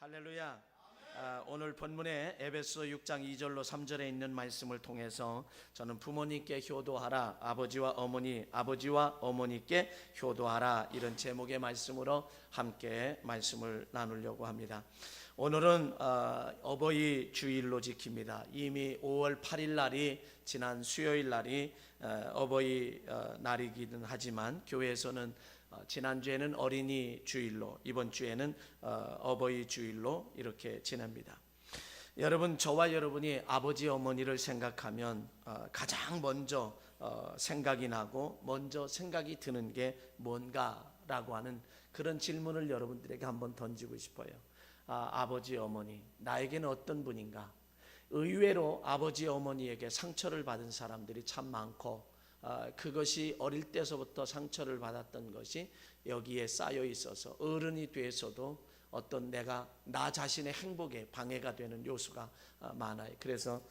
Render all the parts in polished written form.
할렐루야. 오늘 본문의 에베소 6장 2절로 3절에 있는 말씀을 통해서 저는 부모님께 효도하라, 아버지와 어머니께 효도하라, 이런 제목의 말씀으로 함께 말씀을 나누려고 합니다. 오늘은 어버이 주일로 지킵니다. 이미 5월 8일 날이 지난 수요일 날이 어버이 날이기는 하지만 교회에서는 지난주에는 어린이 주일로, 이번 주에는 어버이 주일로 이렇게 지냅니다. 여러분, 저와 여러분이 아버지 어머니를 생각하면 가장 먼저 생각이 나고 먼저 생각이 드는 게 뭔가라고 하는 그런 질문을 여러분들에게 한번 던지고 싶어요. 아버지 어머니, 나에게는 어떤 분인가? 의외로 아버지 어머니에게 상처를 받은 사람들이 참 많고, 그것이 어릴 때서부터 상처를 받았던 것이 여기에 쌓여 있어서 어른이 돼서도 어떤 나 자신의 행복에 방해가 되는 요소가 많아요. 그래서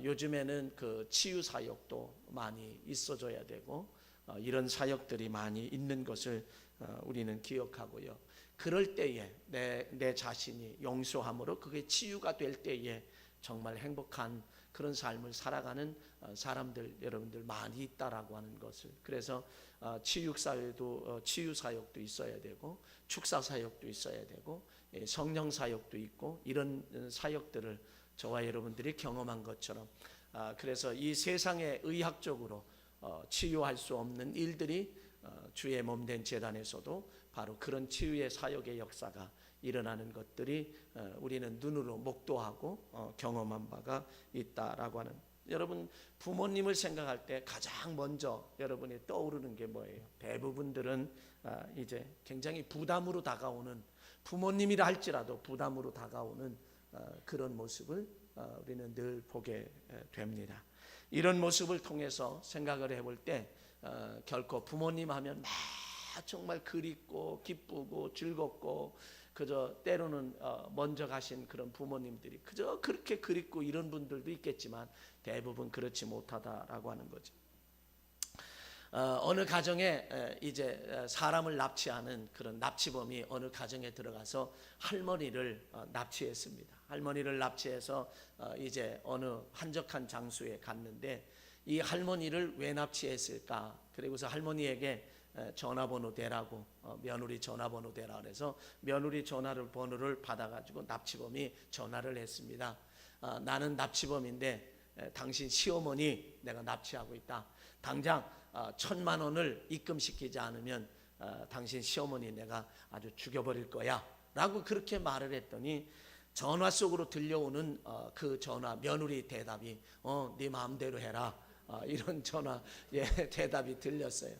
요즘에는 그 치유 사역도 많이 있어줘야 되고, 이런 사역들이 많이 있는 것을 우리는 기억하고요. 그럴 때에 내 자신이 용서함으로 그게 치유가 될 때에 정말 행복한 그런 삶을 살아가는 사람들, 여러분들 많이 있다라고 하는 것을, 그래서 치유 사역도 있어야 되고, 축사 사역도 있어야 되고, 성령 사역도 있고, 이런 사역들을 저와 여러분들이 경험한 것처럼, 그래서 이 세상에 의학적으로 치유할 수 없는 일들이 주의 몸된 제단에서도 바로 그런 치유의 사역의 역사가 일어나는 것들이 우리는 눈으로 목도하고 경험한 바가 있다라고 하는, 여러분 부모님을 생각할 때 가장 먼저 여러분이 떠오르는 게 뭐예요? 대부분들은 이제 굉장히 부담으로 다가오는, 부모님이라 할지라도 부담으로 다가오는 그런 모습을 우리는 늘 보게 됩니다. 이런 모습을 통해서 생각을 해볼 때 결코 부모님 하면 정말 그립고 기쁘고 즐겁고, 그저 때로는 먼저 가신 그런 부모님들이 그저 그렇게 그립고 이런 분들도 있겠지만 대부분 그렇지 못하다라고 하는 거죠. 어느 가정에 이제 사람을 납치하는 그런 납치범이 어느 가정에 들어가서 할머니를 납치했습니다. 할머니를 납치해서 이제 어느 한적한 장소에 갔는데, 이 할머니를 왜 납치했을까? 그리고서 할머니에게 전화번호 대라고, 며느리 전화번호 대라 그래서 며느리 번호를 받아가지고 납치범이 전화를 했습니다. 나는 납치범인데 당신 시어머니 내가 납치하고 있다. 당장 1,000만 원을 입금시키지 않으면 당신 시어머니 내가 아주 죽여버릴 거야 라고 그렇게 말을 했더니, 전화 속으로 들려오는 그 전화 며느리 대답이 네 마음대로 해라, 이런 대답이 들렸어요.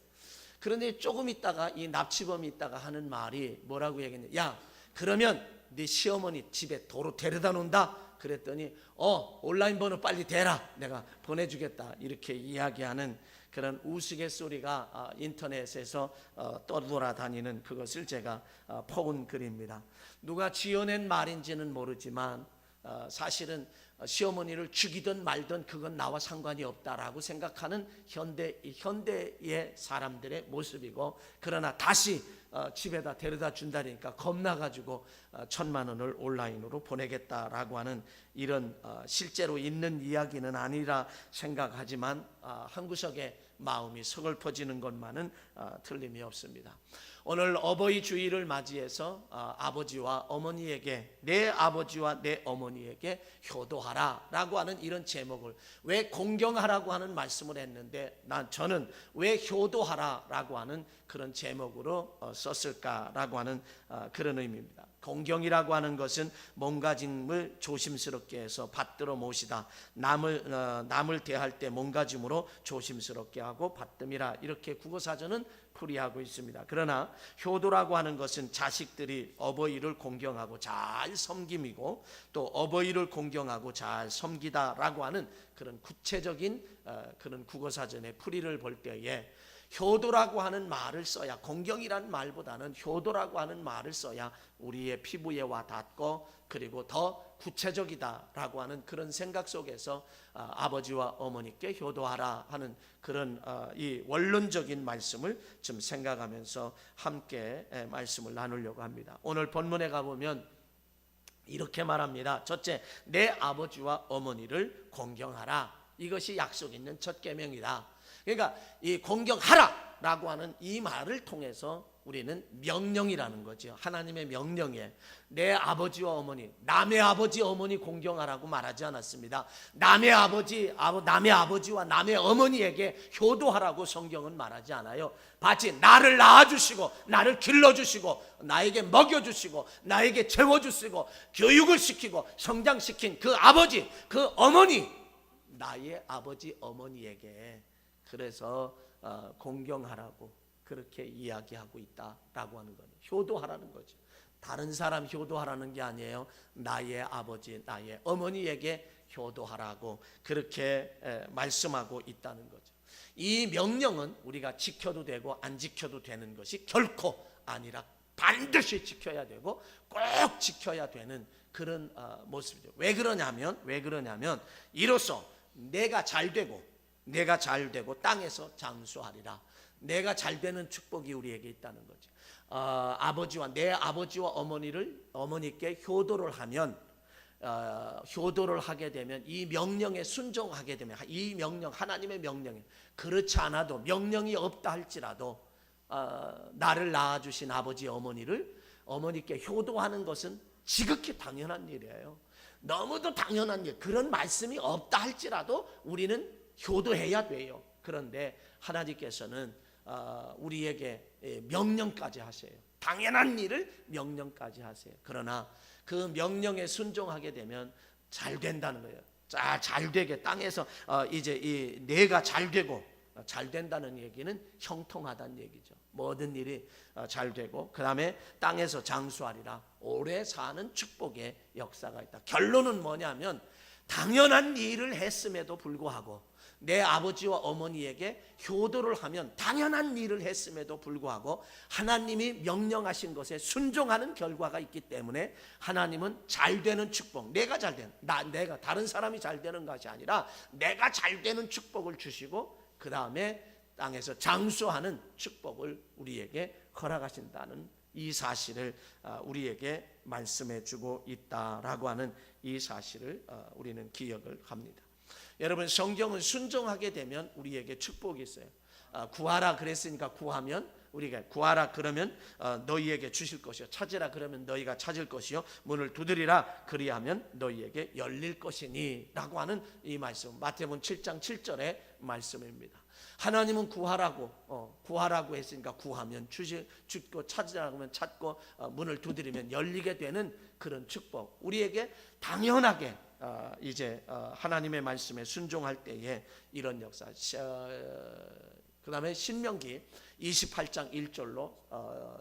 그런데 조금 있다가 이 납치범이 있다가 하는 말이 뭐라고 얘기했냐, 야 그러면 네 시어머니 집에 도로 데려다 놓는다. 그랬더니 온라인 번호 빨리 대라, 내가 보내주겠다, 이렇게 이야기하는 그런 우스갯소리가 인터넷에서 떠돌아다니는 그것을 제가 퍼온 글입니다. 누가 지어낸 말인지는 모르지만 사실은 시어머니를 죽이든 말든 그건 나와 상관이 없다라고 생각하는 현대의 사람들의 모습이고, 그러나 다시 집에다 데려다 준다니까 겁나가지고 1,000만 원을 온라인으로 보내겠다라고 하는, 이런 실제로 있는 이야기는 아니라 생각하지만 한 구석에 마음이 서글퍼지는 것만은 틀림이 없습니다. 오늘 어버이 주일을 맞이해서 아버지와 어머니에게, 내 아버지와 내 어머니에게 효도하라 라고 하는 이런 제목을, 왜 공경하라고 하는 말씀을 했는데 저는 왜 효도하라 라고 하는 그런 제목으로 썼을까라고 하는 그런 의미입니다. 공경이라고 하는 것은 몸가짐을 조심스럽게 해서 받들어 모시다, 남을 대할 때 몸가짐으로 조심스럽게 하고 받듬이라, 이렇게 국어사전은 풀이하고 있습니다. 그러나 효도라고 하는 것은 자식들이 어버이를 공경하고 잘 섬김이고, 또 어버이를 공경하고 잘 섬기다라고 하는 그런 구체적인 그런 국어사전의 풀이를 볼 때에 효도라고 하는 말을 써야, 공경이라는 말보다는 효도라고 하는 말을 써야 우리의 피부에 와 닿고, 그리고 더 구체적이다라고 하는 그런 생각 속에서 아버지와 어머니께 효도하라 하는 그런 이 원론적인 말씀을 좀 생각하면서 함께 말씀을 나누려고 합니다. 오늘 본문에 가보면 이렇게 말합니다. 첫째, 내 아버지와 어머니를 공경하라. 이것이 약속 있는 첫 계명이다. 그러니까 이 공경하라라고 하는 이 말을 통해서 우리는 명령이라는 거죠. 하나님의 명령에 내 아버지와 어머니, 남의 아버지 어머니 공경하라고 말하지 않았습니다. 남의 아버지와 남의 어머니에게 효도하라고 성경은 말하지 않아요. 마치 나를 낳아주시고 나를 길러주시고 나에게 먹여주시고 나에게 재워주시고 교육을 시키고 성장시킨 그 아버지, 그 어머니, 나의 아버지 어머니에게 그래서 공경하라고 그렇게 이야기하고 있다라고 하는 거예요. 효도하라는 거죠. 다른 사람 효도하라는 게 아니에요. 나의 아버지, 나의 어머니에게 효도하라고 그렇게 말씀하고 있다는 거죠. 이 명령은 우리가 지켜도 되고 안 지켜도 되는 것이 결코 아니라 반드시 지켜야 되고 꼭 지켜야 되는 그런 모습이죠. 왜 그러냐면 이로써 내가 잘 되고 땅에서 장수하리라. 내가 잘 되는 축복이 우리에게 있다는 거죠. 내 아버지와 어머니께 효도를 하게 되면 이 명령에 순종하게 되면 이 명령 하나님의 명령에 그렇지 않아도 명령이 없다 할지라도 나를 낳아주신 아버지 어머니께 효도하는 것은 지극히 당연한 일이에요. 너무도 당연한 일. 그런 말씀이 없다 할지라도 우리는 효도해야 돼요. 그런데 하나님께서는 우리에게 명령까지 하세요. 당연한 일을 명령까지 하세요. 그러나 그 명령에 순종하게 되면 잘 된다는 거예요. 잘 되게 땅에서 이제 내가 잘 되고 잘 된다는 얘기는 형통하다는 얘기죠. 모든 일이 잘 되고 그 다음에 땅에서 장수하리라. 오래 사는 축복의 역사가 있다. 결론은 뭐냐면 당연한 일을 했음에도 불구하고 내 아버지와 어머니에게 효도를 하면 당연한 일을 했음에도 불구하고 하나님이 명령하신 것에 순종하는 결과가 있기 때문에 하나님은 잘 되는 축복, 내가 다른 사람이 잘 되는 것이 아니라 내가 잘 되는 축복을 주시고 그 다음에 땅에서 장수하는 축복을 우리에게 허락하신다는 이 사실을 우리에게 말씀해 주고 있다라고 하는 이 사실을 우리는 기억을 합니다. 여러분, 성경은 순종하게 되면 우리에게 축복이 있어요. 구하라 그랬으니까 구하면 우리가 구하라 그러면 너희에게 주실 것이요, 찾으라 그러면 너희가 찾을 것이요, 문을 두드리라 그리하면 너희에게 열릴 것이니 라고 하는 이 말씀, 마태복음 7장 7절의 말씀입니다. 하나님은 구하라고 했으니까 구하면 주고 찾으라고 하면 찾고 문을 두드리면 열리게 되는 그런 축복, 우리에게 당연하게 이제 하나님의 말씀에 순종할 때에 이런 역사. 그 다음에 신명기 28장 1절로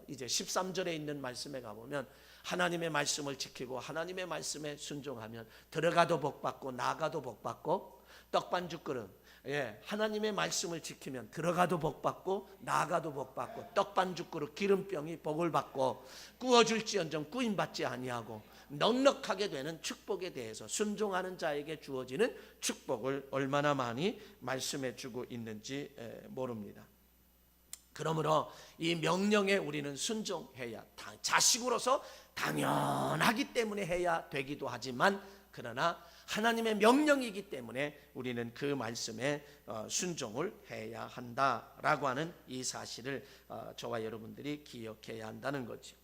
이제 13절에 있는 말씀에 가보면 하나님의 말씀을 지키고 하나님의 말씀에 순종하면 들어가도 복받고 나가도 복받고 떡반죽 그릇, 하나님의 말씀을 지키면 들어가도 복받고 나가도 복받고 떡반죽 그릇 기름병이 복을 받고 구워줄지언정 구임받지 아니하고 넉넉하게 되는 축복에 대해서 순종하는 자에게 주어지는 축복을 얼마나 많이 말씀해 주고 있는지 모릅니다. 그러므로 이 명령에 우리는 순종해야, 자식으로서 당연하기 때문에 해야 되기도 하지만 그러나 하나님의 명령이기 때문에 우리는 그 말씀에 순종을 해야 한다라고 하는 이 사실을 저와 여러분들이 기억해야 한다는 거죠.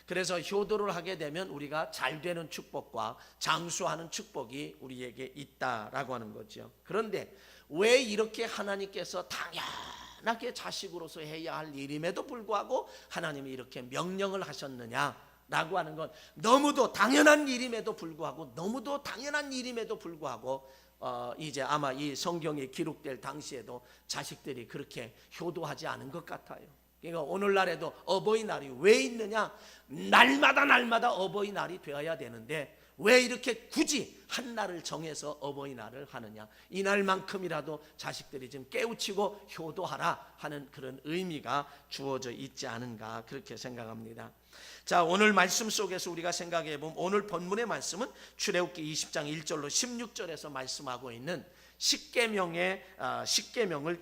그래서 효도를 하게 되면 우리가 잘 되는 축복과 장수하는 축복이 우리에게 있다라고 하는 거죠. 그런데 왜 이렇게 하나님께서 당연하게 자식으로서 해야 할 일임에도 불구하고 하나님이 이렇게 명령을 하셨느냐라고 하는 건 너무도 당연한 일임에도 불구하고 이제 아마 이 성경에 기록될 당시에도 자식들이 그렇게 효도하지 않은 것 같아요. 그러니까 오늘날에도 어버이날이 왜 있느냐? 날마다 어버이날이 되어야 되는데 왜 이렇게 굳이 한 날을 정해서 어버이날을 하느냐? 이날만큼이라도 자식들이 좀 깨우치고 효도하라 하는 그런 의미가 주어져 있지 않은가 그렇게 생각합니다. 자, 오늘 말씀 속에서 우리가 생각해 보면 오늘 본문의 말씀은 출애굽기 20장 1절로 16절에서 말씀하고 있는 십계명을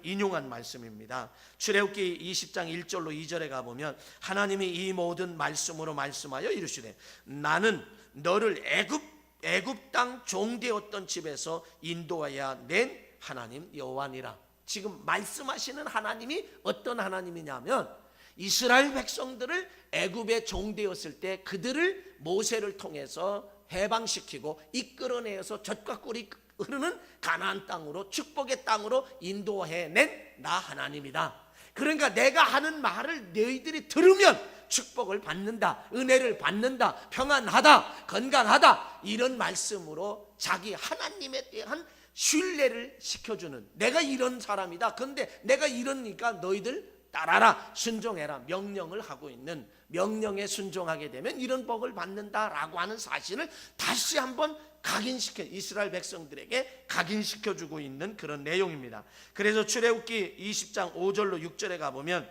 인용한 말씀입니다. 출애굽기 20장 1절로 2절에 가보면 하나님이 이 모든 말씀으로 말씀하여 이르시되 나는 너를 애굽 땅 종되었던 집에서 인도하여 낸 하나님 여호와니라. 지금 말씀하시는 하나님이 어떤 하나님이냐면 이스라엘 백성들을 애굽에 종되었을 때 그들을 모세를 통해서 해방시키고 이끌어내어서 젖과 꿀이 흐르는 가나안 땅으로, 축복의 땅으로 인도해낸 나 하나님이다. 그러니까 내가 하는 말을 너희들이 들으면 축복을 받는다, 은혜를 받는다, 평안하다, 건강하다, 이런 말씀으로 자기 하나님에 대한 신뢰를 시켜주는, 내가 이런 사람이다, 그런데 내가 이러니까 너희들 따라라, 순종해라, 명령을 하고 있는, 명령에 순종하게 되면 이런 복을 받는다라고 하는 사실을 다시 한번 각인시켜, 이스라엘 백성들에게 각인시켜주고 있는 그런 내용입니다. 그래서 출애굽기 20장 5절로 6절에 가보면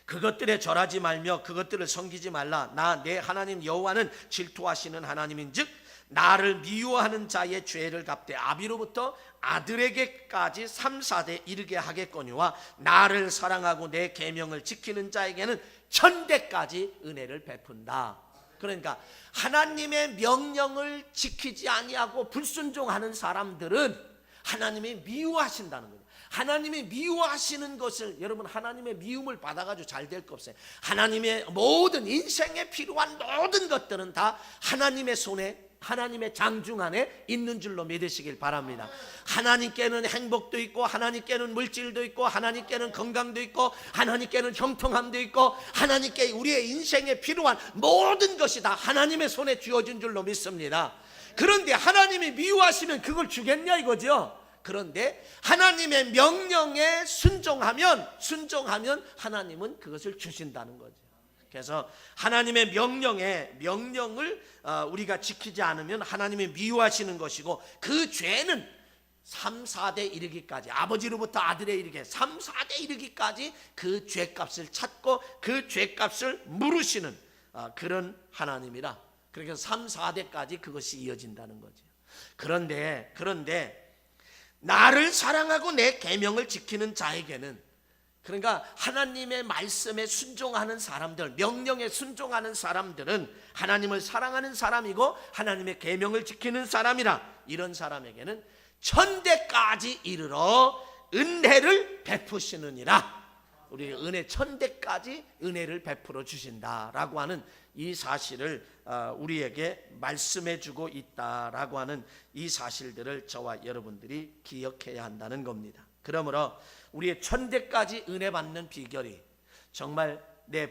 그것들에 절하지 말며 그것들을 섬기지 말라. 나 내 하나님 여호와는 질투하시는 하나님인즉 나를 미워하는 자의 죄를 갚되 아비로부터 아들에게까지 3, 4대 이르게 하겠거니와 나를 사랑하고 내 계명을 지키는 자에게는 천대까지 은혜를 베푼다. 그러니까 하나님의 명령을 지키지 아니하고 불순종하는 사람들은 하나님이 미워하신다는 거예요. 하나님이 미워하시는 것을, 여러분 하나님의 미움을 받아가지고 잘 될 거 없어요. 하나님의 모든 인생에 필요한 모든 것들은 다 하나님의 손에, 하나님의 장중 안에 있는 줄로 믿으시길 바랍니다. 하나님께는 행복도 있고, 하나님께는 물질도 있고, 하나님께는 건강도 있고, 하나님께는 형통함도 있고, 하나님께 우리의 인생에 필요한 모든 것이 다 하나님의 손에 쥐어진 줄로 믿습니다. 그런데 하나님이 미워하시면 그걸 주겠냐 이거죠. 그런데 하나님의 명령에 순종하면 하나님은 그것을 주신다는 거죠. 그래서 하나님의 명령을 우리가 지키지 않으면 하나님이 미워하시는 것이고, 그 죄는 3, 4대 이르기까지, 아버지로부터 아들에 이르게 3, 4대 이르기까지 그 죄값을 찾고 그 죄값을 물으시는 그런 하나님이라. 그러니까 3, 4대까지 그것이 이어진다는 거죠. 그런데 나를 사랑하고 내 계명을 지키는 자에게는, 그러니까 하나님의 말씀에 순종하는 사람들, 명령에 순종하는 사람들은 하나님을 사랑하는 사람이고 하나님의 계명을 지키는 사람이라. 이런 사람에게는 천대까지 이르러 은혜를 베푸시느니라. 우리 은혜 천대까지 은혜를 베풀어 주신다라고 하는 이 사실을 우리에게 말씀해 주고 있다라고 하는 이 사실들을 저와 여러분들이 기억해야 한다는 겁니다. 그러므로 우리의 천대까지 은혜 받는 비결이 정말 내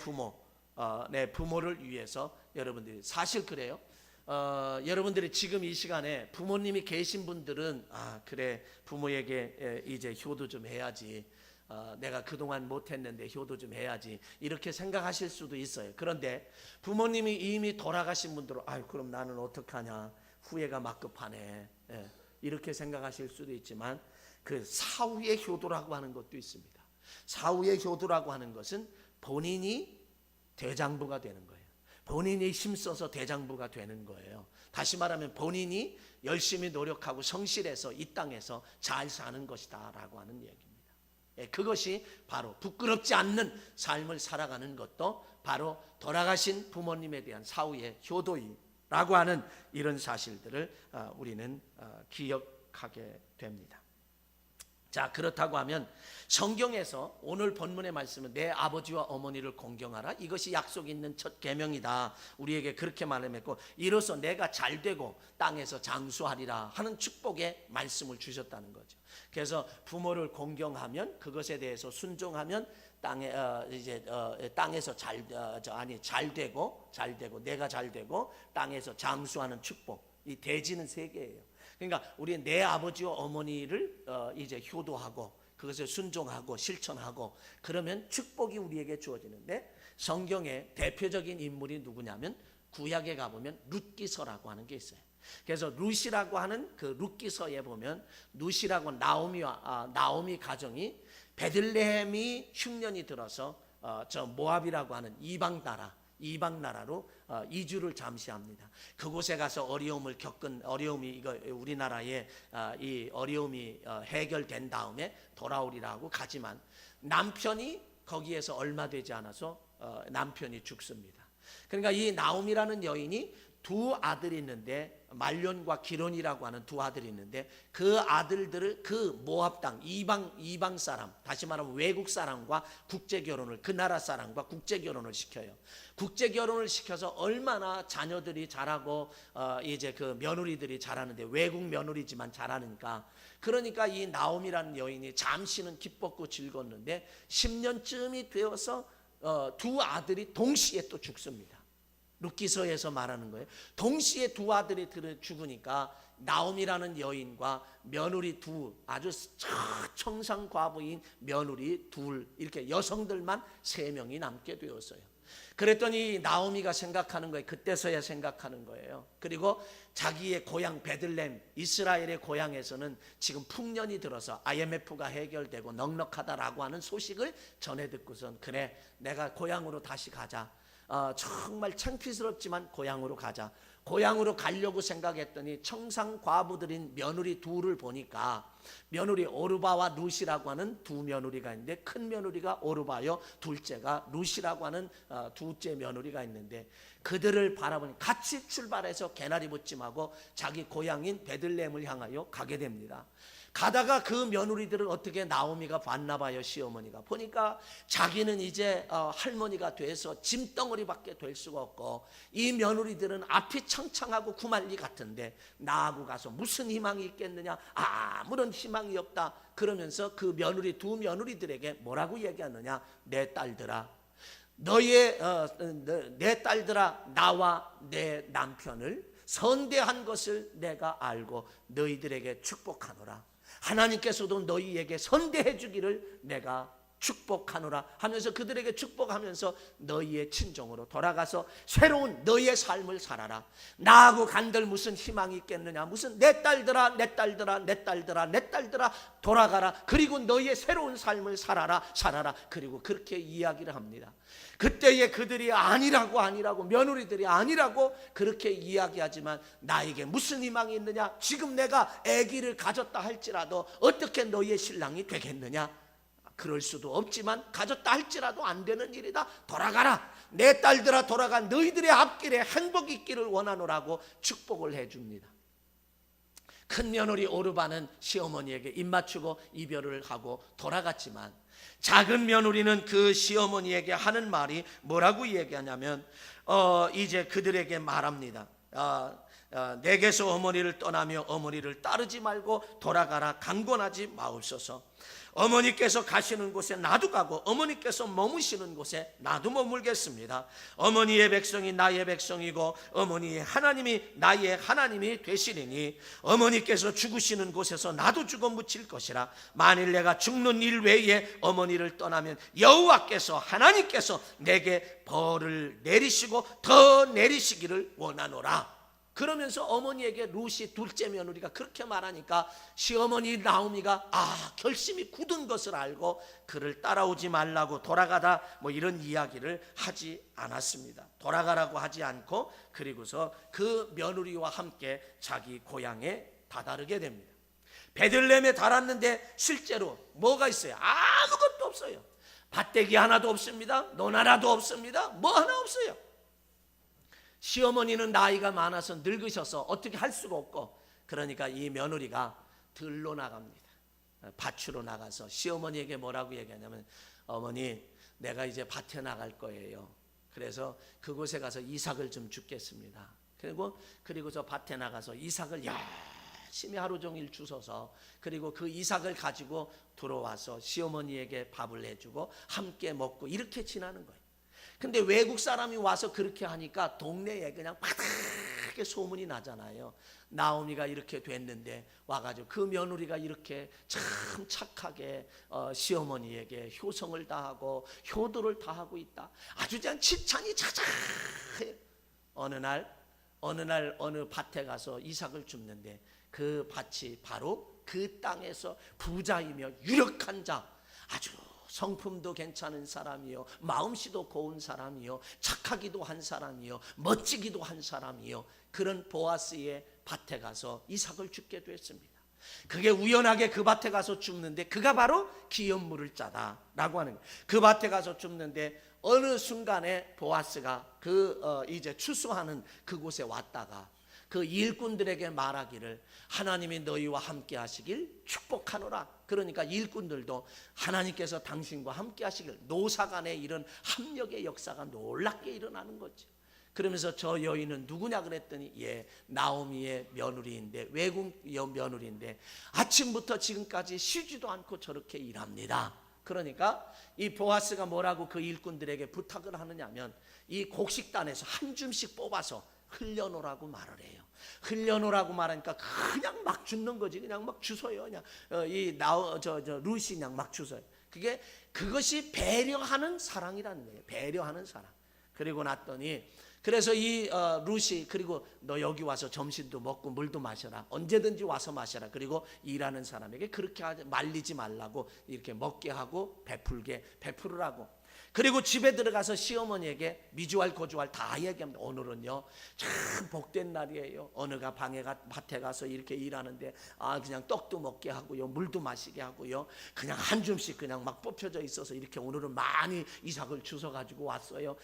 부모를 위해서, 여러분들이 사실 그래요. 여러분들이 지금 이 시간에 부모님이 계신 분들은 그래, 부모에게 이제 효도 좀 해야지, 내가 그동안 못했는데 효도 좀 해야지, 이렇게 생각하실 수도 있어요. 그런데 부모님이 이미 돌아가신 분들은 그럼 나는 어떡하냐, 후회가 막급하네, 이렇게 생각하실 수도 있지만, 그 사후의 효도라고 하는 것도 있습니다. 사후의 효도라고 하는 것은 본인이 대장부가 되는 거예요. 본인이 힘써서 대장부가 되는 거예요. 다시 말하면 본인이 열심히 노력하고 성실해서 이 땅에서 잘 사는 것이다 라고 하는 얘기입니다. 그것이 바로 부끄럽지 않는 삶을 살아가는 것도 바로 돌아가신 부모님에 대한 사후의 효도라고 하는 이런 사실들을 우리는 기억하게 됩니다. 자, 그렇다고 하면 성경에서 오늘 본문의 말씀은 내 아버지와 어머니를 공경하라, 이것이 약속 있는 첫 계명이다, 우리에게 그렇게 말했고, 이로써 내가 잘되고 땅에서 장수하리라 하는 축복의 말씀을 주셨다는 거죠. 그래서 부모를 공경하면, 그것에 대해서 순종하면 땅에서 잘되고 내가 잘되고 땅에서 장수하는 축복, 이 대지는 세 개예요. 그러니까 우리는 내 아버지와 어머니를 이제 효도하고 그것을 순종하고 실천하고 그러면 축복이 우리에게 주어지는데, 성경의 대표적인 인물이 누구냐면 구약에 가보면 룻기서라고 하는 게 있어요. 그래서 룻이라고 하는 그 룻기서에 보면, 룻이라고 나오미 가정이 베들레헴이 흉년이 들어서 저 모압이라고 하는 이방 나라로 이주를 잠시 합니다. 그곳에 가서 어려움이 우리나라의 이 어려움이 해결된 다음에 돌아오리라고 가지만, 남편이 거기에서 얼마 되지 않아서 남편이 죽습니다. 그러니까 이 나옴이라는 여인이 두 아들이 있는데 말론과 기론이라고 하는 두 아들이 있는데 그 아들들을 그 모압 땅 이방 사람, 다시 말하면 외국 사람과 국제 결혼을, 그 나라 사람과 국제 결혼을 시켜요. 국제 결혼을 시켜서 얼마나 자녀들이 자라고 이제 그 며느리들이 자라는데, 외국 며느리지만 자라니까, 그러니까 이 나옴이라는 여인이 잠시는 기뻤고 즐거웠는데 10년쯤이 되어서 두 아들이 동시에 또 죽습니다. 룻기서에서 말하는 거예요. 동시에 두 아들이 죽으니까 나옴이라는 여인과 며느리 두, 아주 청상과부인 며느리 둘, 이렇게 여성들만 3명이 남게 되었어요. 그랬더니 나오미가 생각하는 거예요. 그때서야 생각하는 거예요. 그리고 자기의 고향 베들레헴, 이스라엘의 고향에서는 지금 풍년이 들어서 IMF가 해결되고 넉넉하다라고 하는 소식을 전해 듣고선, 그래, 내가 고향으로 다시 가자. 정말 창피스럽지만 고향으로 가자. 고향으로 가려고 생각했더니 청상 과부들인 며느리 둘을 보니까, 며느리 오르바와 룻이라고 하는 두 며느리가 있는데, 큰 며느리가 오르바요, 둘째가 룻이라고 하는 둘째 며느리가 있는데, 그들을 바라보니 같이 출발해서 개나리 부찜하고 자기 고향인 베들레헴을 향하여 가게 됩니다. 가다가 그 며느리들을 어떻게 나오미가 봤나 봐요. 시어머니가 보니까 자기는 이제 할머니가 돼서 짐덩어리밖에 될 수가 없고, 이 며느리들은 앞이 창창하고 구말리 같은데 나하고 가서 무슨 희망이 있겠느냐, 아무런 희망이 없다. 그러면서 그 며느리 두 며느리들에게 뭐라고 얘기하느냐, 내 딸들아, 내 딸들아, 나와 내 남편을 선대한 것을 내가 알고 너희들에게 축복하노라. 하나님께서도 너희에게 선대해 주기를 내가 축복하노라 하면서, 그들에게 축복하면서 너희의 친정으로 돌아가서 새로운 너희의 삶을 살아라. 나하고 간들 무슨 희망이 있겠느냐, 무슨 내 딸들아, 내 딸들아, 내 딸들아, 내 딸들아, 돌아가라. 그리고 너희의 새로운 삶을 살아라. 그리고 그렇게 이야기를 합니다. 그때에 그들이 아니라고 며느리들이 아니라고 그렇게 이야기하지만, 나에게 무슨 희망이 있느냐, 지금 내가 아기를 가졌다 할지라도 어떻게 너희의 신랑이 되겠느냐, 그럴 수도 없지만 가졌다 할지라도 안 되는 일이다. 돌아가라. 내 딸들아, 돌아가. 너희들의 앞길에 행복이 있기를 원하노라고 축복을 해줍니다. 큰 며느리 오르바는 시어머니에게 입맞추고 이별을 하고 돌아갔지만, 작은 며느리는 그 시어머니에게 하는 말이 뭐라고 얘기하냐면, 이제 그들에게 말합니다. 내게서 어머니를 떠나며 어머니를 따르지 말고 돌아가라. 강권하지 마옵소서. 어머니께서 가시는 곳에 나도 가고 어머니께서 머무시는 곳에 나도 머물겠습니다. 어머니의 백성이 나의 백성이고 어머니의 하나님이 나의 하나님이 되시리니, 어머니께서 죽으시는 곳에서 나도 죽어 묻힐 것이라. 만일 내가 죽는 일 외에 어머니를 떠나면 여호와께서 하나님께서 내게 벌을 내리시고 더 내리시기를 원하노라. 그러면서 어머니에게 룻이 둘째 며느리가 그렇게 말하니까 시어머니 나오미가 결심이 굳은 것을 알고 그를 따라오지 말라고 돌아가다 뭐 이런 이야기를 하지 않았습니다. 돌아가라고 하지 않고, 그리고서 그 며느리와 함께 자기 고향에 다다르게 됩니다. 베들레헴에 달았는데 실제로 뭐가 있어요? 아무것도 없어요. 밭대기 하나도 없습니다. 논 하나도 없습니다. 뭐 하나 없어요. 시어머니는 나이가 많아서 늙으셔서 어떻게 할 수가 없고, 그러니까 이 며느리가 들로 나갑니다. 밭으로 나가서 시어머니에게 뭐라고 얘기하냐면, 어머니, 내가 이제 밭에 나갈 거예요. 그래서 그곳에 가서 이삭을 좀 줍겠습니다. 그리고서 밭에 나가서 이삭을 열심히 하루 종일 주워서, 그리고 그 이삭을 가지고 들어와서 시어머니에게 밥을 해주고 함께 먹고 이렇게 지나는 거예요. 근데 외국 사람이 와서 그렇게 하니까 동네에 그냥 바닥에 소문이 나잖아요. 나오미가 이렇게 됐는데 와가지고 그 며느리가 이렇게 참 착하게 시어머니에게 효성을 다하고 효도를 다하고 있다. 아주 그냥 칭찬이 자자해요. 어느 날 어느 밭에 가서 이삭을 줍는데, 그 밭이 바로 그 땅에서 부자이며 유력한 자, 아주 성품도 괜찮은 사람이요, 마음씨도 고운 사람이요, 착하기도 한 사람이요, 멋지기도 한 사람이요, 그런 보아스의 밭에 가서 이삭을 줍게 됐습니다. 그게 우연하게 그 밭에 가서 줍는데, 그가 바로 기업물을 짜다라고 하는 거예요. 그 밭에 가서 줍는데 어느 순간에 보아스가 이제 추수하는 그곳에 왔다가 그 일꾼들에게 말하기를 하나님이 너희와 함께 하시길 축복하노라. 그러니까 일꾼들도 하나님께서 당신과 함께 하시길, 노사간의 이런 합력의 역사가 놀랍게 일어나는 거죠. 그러면서 저 여인은 누구냐 그랬더니 나오미의 며느리인데, 외국 며느리인데 아침부터 지금까지 쉬지도 않고 저렇게 일합니다. 그러니까 이 보아스가 뭐라고 그 일꾼들에게 부탁을 하느냐면 이 곡식단에서 한 줌씩 뽑아서 흘려놓으라고 말을 해요. 흘려놓으라고 말하니까 그냥 막 줍는 거지. 그냥 막 주워요. 그냥 루시 그냥 막 주워요. 그것이 배려하는 사랑이라는 거예요. 배려하는 사랑. 그리고 났더니 그래서 이 루시, 그리고 너 여기 와서 점심도 먹고 물도 마셔라. 언제든지 와서 마셔라. 그리고 일하는 사람에게 그렇게 말리지 말라고 이렇게 먹게 하고 베풀으라고. 그리고 집에 들어가서 시어머니에게 미주알 고주알 다 얘기합니다. 오늘은요 참 복된 날이에요. 어느가 밭에 가서 이렇게 일하는데 그냥 떡도 먹게 하고요, 물도 마시게 하고요, 그냥 한 줌씩 그냥 막 뽑혀져 있어서 이렇게 오늘은 많이 이삭을 주워 가지고 왔어요.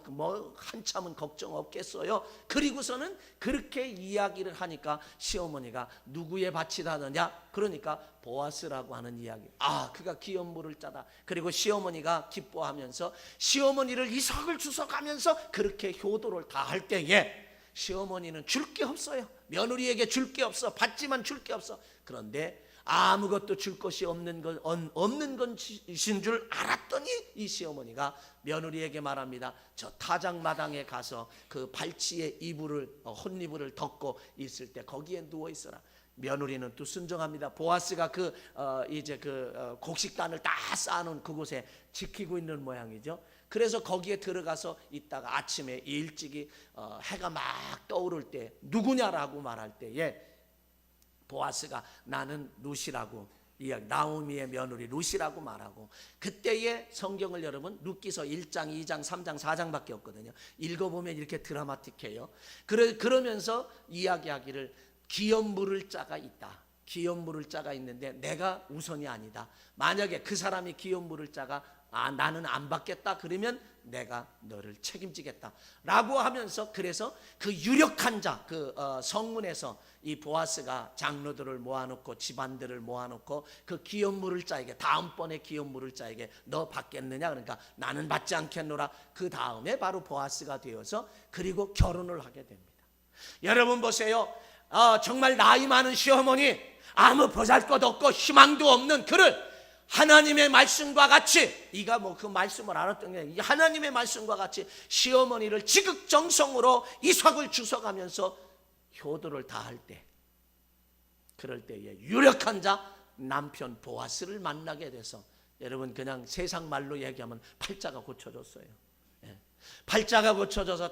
뭐 한참은 걱정 없겠어요. 그리고서는 그렇게 이야기를 하니까 시어머니가 누구의 밭이라느냐? 그러니까 보아스라고 하는 이야기. 그가 기업물을 짜다. 그리고 시어머니가 기뻐하면서 시어머니를 이삭을 주워가면서 그렇게 효도를 다 할 때에 시어머니는 줄 게 없어요. 며느리에게 줄 게 없어. 받지만 줄 게 없어. 그런데 아무것도 줄 것이 없는 것인 줄 알았더니 이 시어머니가 며느리에게 말합니다. 저 타작마당에 가서 그 발치에 혼이불을 덮고 있을 때 거기에 누워 있어라. 며느리는 또 순종합니다. 보아스가 곡식단을 다 쌓아놓은 그곳에 지키고 있는 모양이죠. 그래서 거기에 들어가서 있다가 아침에 일찍이 해가 막 떠오를 때 누구냐라고 말할 때에 보아스가 나는 루시라고 나오미의 며느리 루시라고 말하고, 그때의 성경을 여러분 룻기서 1장, 2장, 3장, 4장밖에 없거든요. 읽어보면 이렇게 드라마틱해요. 그러면서 이야기하기를 기업 물을 자가 있다. 기업 물을 자가 있는데 내가 우선이 아니다. 만약에 그 사람이 기업 물을 자가 나는 안 받겠다 그러면 내가 너를 책임지겠다 라고 하면서, 그래서 그 유력한 자, 성문에서 이 보아스가 장로들을 모아놓고 집안들을 모아놓고 그 기업 물을 자에게, 다음번에 기업 물을 자에게 너 받겠느냐? 그러니까 나는 받지 않겠노라. 그 다음에 바로 보아스가 되어서 그리고 결혼을 하게 됩니다. 여러분 보세요. 정말 나이 많은 시어머니, 아무 보잘것 없고 희망도 없는 그를 하나님의 말씀과 같이, 네가 뭐 그 말씀을 알았던 게 아니라 하나님의 말씀과 같이 시어머니를 지극정성으로 이삭을 주워가면서 효도를 다할 때, 그럴 때에 유력한 자 남편 보아스를 만나게 돼서, 여러분 그냥 세상 말로 얘기하면 팔자가 고쳐졌어요. 팔자가 고쳐져서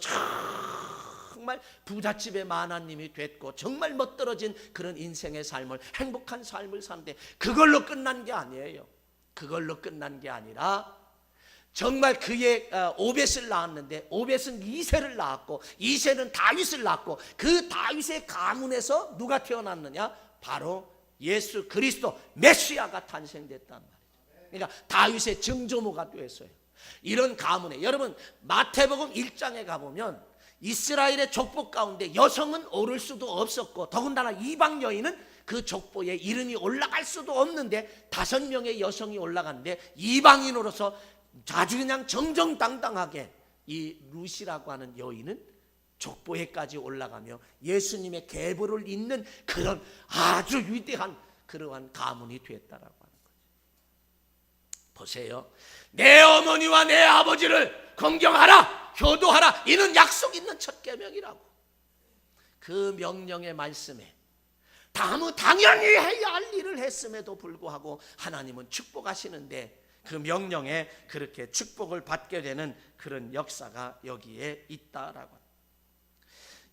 정말 부잣집의 마나님이 됐고 정말 멋들어진 그런 인생의 삶을, 행복한 삶을 사는데 그걸로 끝난 게 아니에요. 그걸로 끝난 게 아니라 정말 그의 오벳을 낳았는데 오벳은 이새를 낳았고 이새는 다윗을 낳았고 그 다윗의 가문에서 누가 태어났느냐? 바로 예수 그리스도 메시아가 탄생됐단 말이죠. 그러니까 다윗의 증조모가 되었어요. 이런 가문에, 여러분 마태복음 1장에 가보면 이스라엘의 족보 가운데 여성은 오를 수도 없었고 더군다나 이방 여인은 그 족보에 이름이 올라갈 수도 없는데 5명의 여성이 올라갔는데 이방인으로서 아주 그냥 정정당당하게 이 루시라고 하는 여인은 족보에까지 올라가며 예수님의 계보를 잇는 그런 아주 위대한 그러한 가문이 되었다라고 하는 거죠. 보세요. 내 어머니와 내 아버지를 긍경하라, 효도하라, 이는 약속 있는 첫 계명이라고. 그 명령의 말씀에 당연히 해야 할 일을 했음에도 불구하고 하나님은 축복하시는데 그 명령에 그렇게 축복을 받게 되는 그런 역사가 여기에 있다라고.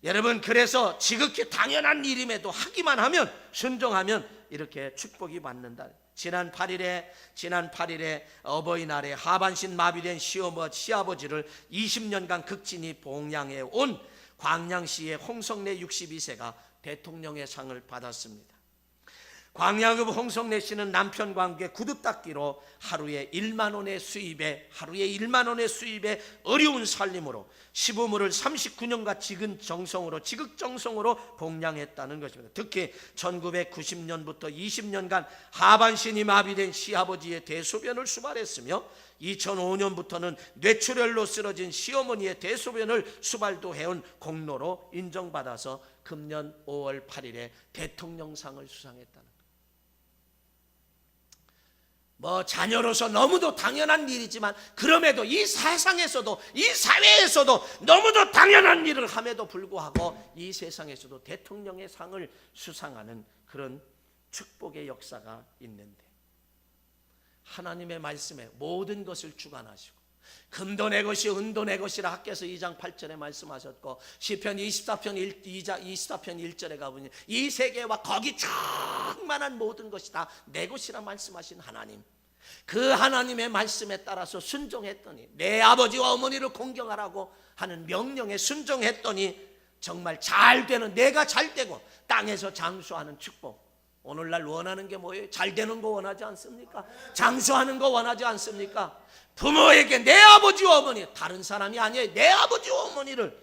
여러분 그래서 지극히 당연한 일임에도 하기만 하면, 순종하면 이렇게 축복이 받는다. 지난 8일에 어버이날에 하반신 마비된 시아버지를 20년간 극진히 봉양해 온 광양시의 홍성래 62세가 대통령의 상을 받았습니다. 광야급 홍성래 씨는 남편과 함께 구두 닦기로 하루에 1만 원의 수입에 어려운 살림으로 시부모를 39년간 지극정성으로 봉양했다는 것입니다. 특히 1990년부터 20년간 하반신이 마비된 시아버지의 대소변을 수발했으며 2005년부터는 뇌출혈로 쓰러진 시어머니의 대소변을 수발도 해온 공로로 인정받아서 금년 5월 8일에 대통령상을 수상했다는 거예요. 자녀로서 너무도 당연한 일이지만, 그럼에도 이 세상에서도, 이 사회에서도 너무도 당연한 일을 함에도 불구하고 이 세상에서도 대통령의 상을 수상하는 그런 축복의 역사가 있는데, 하나님의 말씀에 모든 것을 주관하시고 금도 내 것이 은도 내 것이라 학개서 2장 8절에 말씀하셨고, 시편 24편 1절에 가보니 이 세계와 거기 충만한 모든 것이 다 내 것이라 말씀하신 하나님, 그 하나님의 말씀에 따라서 순종했더니, 내 아버지와 어머니를 공경하라고 하는 명령에 순종했더니 정말 잘 되는, 내가 잘 되고 땅에서 장수하는 축복. 오늘날 원하는 게 뭐예요? 잘 되는 거 원하지 않습니까? 장수하는 거 원하지 않습니까? 부모에게 내 아버지와 어머니, 다른 사람이 아니에요, 내 아버지와 어머니를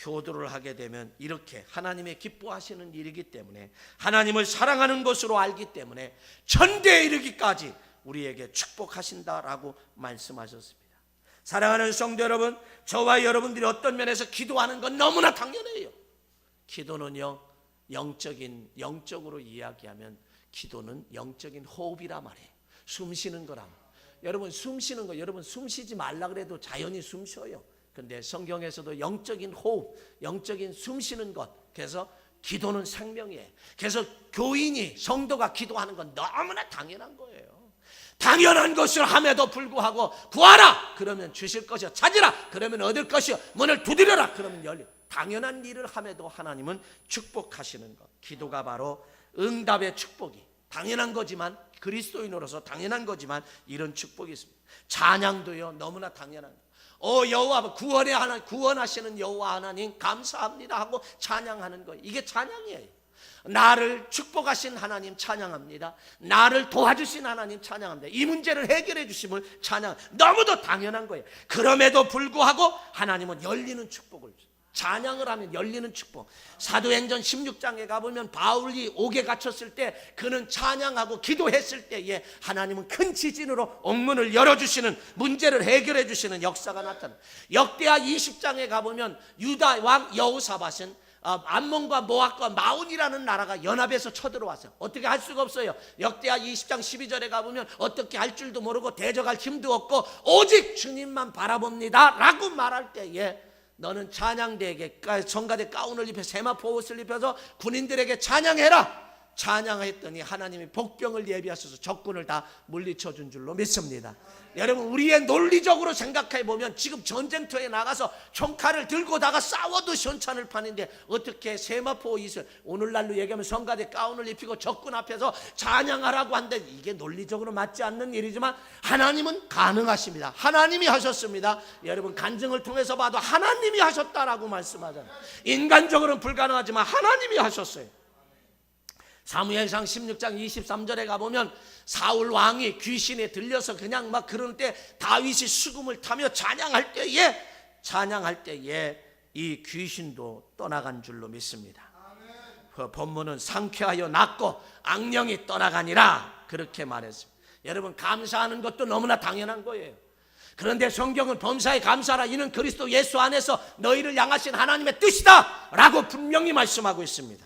효도를 하게 되면 이렇게 하나님의 기뻐하시는 일이기 때문에, 하나님을 사랑하는 것으로 알기 때문에 천대에 이르기까지 우리에게 축복하신다라고 말씀하셨습니다. 사랑하는 성도 여러분, 저와 여러분들이 어떤 면에서 기도하는 건 너무나 당연해요. 기도는요, 영적으로 이야기하면 기도는 영적인 호흡이라 말이에요. 숨 쉬는 거라. 여러분 숨 쉬는 거, 여러분 숨 쉬지 말라 그래도 자연히 숨 쉬어요. 근데 성경에서도 영적인 호흡, 영적인 숨 쉬는 것, 그래서 기도는 생명이에요. 그래서 교인이, 성도가 기도하는 건 너무나 당연한 거예요. 당연한 것을 함에도 불구하고 구하라 그러면 주실 것이요, 찾으라 그러면 얻을 것이요, 문을 두드려라 그러면 열려. 당연한 일을 함에도 하나님은 축복하시는 것, 기도가 바로 응답의 축복이 당연한 거지만, 그리스도인으로서 당연한 거지만 이런 축복이 있습니다. 찬양도요, 너무나 당연한 거. 여호와, 구원하시는 여호와 하나님 감사합니다 하고 찬양하는 거, 이게 찬양이에요. 나를 축복하신 하나님 찬양합니다. 나를 도와주신 하나님 찬양합니다. 이 문제를 해결해 주심을 찬양, 너무도 당연한 거예요. 그럼에도 불구하고 하나님은 열리는 축복을 주세요. 찬양을 하면 열리는 축복. 사도행전 16장에 가보면 바울이 옥에 갇혔을 때 그는 찬양하고 기도했을 때에 하나님은 큰 지진으로 옥문을 열어주시는, 문제를 해결해 주시는 역사가 나타납니다. 역대하 20장에 가보면 유다 왕 여호사밧은 암몬과 모압과 마온이라는 나라가 연합해서 쳐들어왔어요. 어떻게 할 수가 없어요. 역대하 20장 12절에 가보면 어떻게 할 줄도 모르고 대적할 힘도 없고 오직 주님만 바라봅니다 라고 말할 때에, 너는 찬양대에게 성가대 가운을 입혀 세마포 옷을 입혀서 군인들에게 찬양해라. 찬양했더니 하나님이 복병을 예비하셔서 적군을 다 물리쳐 준 줄로 믿습니다. 여러분, 우리의 논리적으로 생각해 보면 지금 전쟁터에 나가서 총칼을 들고다가 싸워도 시원찮을 판인데, 어떻게 세마포 옷을, 오늘날로 얘기하면 성가대 가운을 입히고 적군 앞에서 찬양하라고 한데, 이게 논리적으로 맞지 않는 일이지만 하나님은 가능하십니다. 하나님이 하셨습니다. 여러분, 간증을 통해서 봐도 하나님이 하셨다라고 말씀하잖아요. 인간적으로는 불가능하지만 하나님이 하셨어요. 사무엘상 16장 23절에 가보면 사울 왕이 귀신에 들려서 그냥 막 그럴 때 다윗이 수금을 타며 찬양할 때에 이 귀신도 떠나간 줄로 믿습니다. 그 본문은 상쾌하여 낫고 악령이 떠나가니라 그렇게 말했습니다. 여러분, 감사하는 것도 너무나 당연한 거예요. 그런데 성경은 범사에 감사하라, 이는 그리스도 예수 안에서 너희를 향하신 하나님의 뜻이다 라고 분명히 말씀하고 있습니다.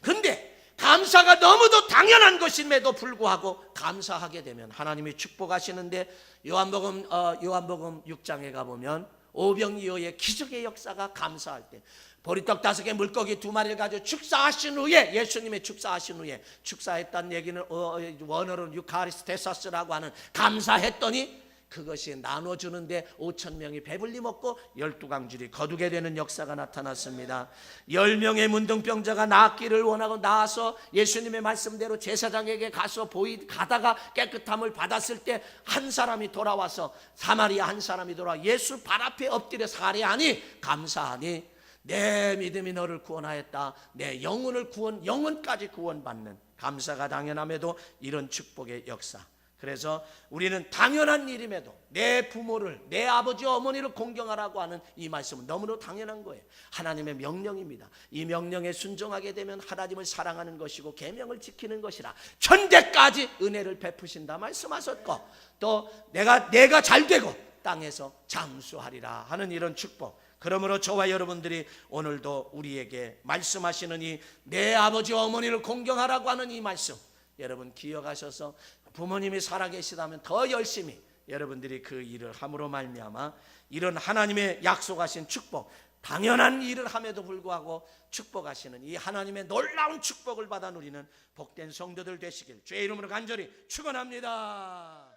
근데 감사가 너무도 당연한 것임에도 불구하고 감사하게 되면 하나님이 축복하시는데, 요한복음 6장에 가보면 오병이어의 기적의 역사가 감사할 때, 보리떡 5개 물고기 2마리를 가지고 축사하신 후에, 예수님의 축사하신 후에, 축사했다는 얘기는 원어로는 유카리스테사스라고 하는, 감사했더니 그것이 나눠주는데 5,000명이 배불리 먹고 12강줄이 거두게 되는 역사가 나타났습니다. 10명의 문둥병자가 낫기를 원하고 나와서 예수님의 말씀대로 제사장에게 가다가 깨끗함을 받았을 때 한 사람이 돌아와서, 사마리아 한 사람이 돌아와 예수 발 앞에 엎드려 살해하니 감사하니, 내 믿음이 너를 구원하였다. 내 영혼까지 구원받는, 감사가 당연함에도 이런 축복의 역사. 그래서 우리는 당연한 일임에도 내 부모를, 내 아버지 어머니를 공경하라고 하는 이 말씀은 너무나 당연한 거예요. 하나님의 명령입니다. 이 명령에 순종하게 되면 하나님을 사랑하는 것이고 계명을 지키는 것이라 천대까지 은혜를 베푸신다 말씀하셨고, 또 내가 잘 되고 땅에서 장수하리라 하는 이런 축복. 그러므로 저와 여러분들이 오늘도 우리에게 말씀하시는 이 내 아버지 어머니를 공경하라고 하는 이 말씀, 여러분 기억하셔서 부모님이 살아계시다면 더 열심히 여러분들이 그 일을 함으로 말미암아 이런 하나님의 약속하신 축복, 당연한 일을 함에도 불구하고 축복하시는 이 하나님의 놀라운 축복을 받아 누리는 복된 성도들 되시길 주의 이름으로 간절히 축원합니다.